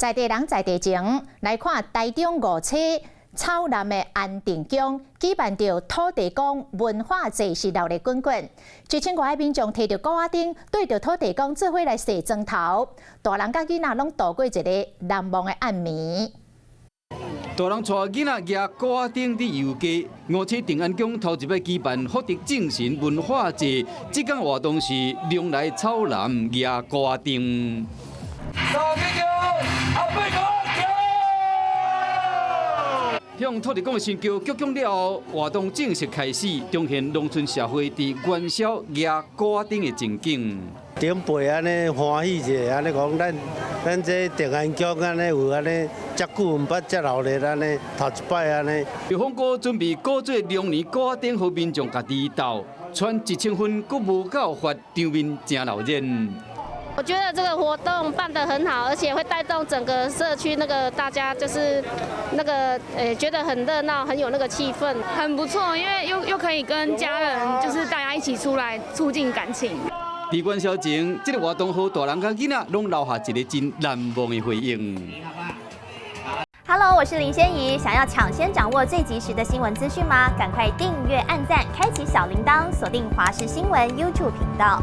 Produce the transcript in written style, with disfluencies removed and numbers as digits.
在地人在地情来看台中5车草南的安定宫举办着土地公文化祭是热烈滚滚，1000多个民众摕着鼓仔灯对着土地公做伙来洗砖头，大人甲囡仔拢度过一个难忘的暗暝。 大人带囡仔举鼓仔灯伫游街，5车定安宫头一摆举办福德正神文化节，这项活动是龙来草南举鼓仔灯。 向土地公的神轿鞠躬了后，活动正式开始，彰显农村社会伫元宵举鼓仔灯的情景。长辈安尼欢喜者，安尼讲咱这定安宫安尼有安尼遮久毋捌遮热烈安尼头一摆安尼。玉凤哥准备鼓做龙年鼓仔灯，互民众家己斗，传1000分，佫无够发，场面真闹热。 我觉得这个活动办得很好，而且会带动整个社区大家就是觉得很热闹，很有那个气氛，很不错。因为又可以跟家人就是大家一起出来促进感情。伫元宵前，这个活动好大人甲囡仔拢留下一个真难忘的回忆。 Hello， 我是林仙怡。想要抢先掌握最及时的新闻资讯吗？赶快订阅、按赞、开启小铃铛，锁定华视新闻 YouTube 频道。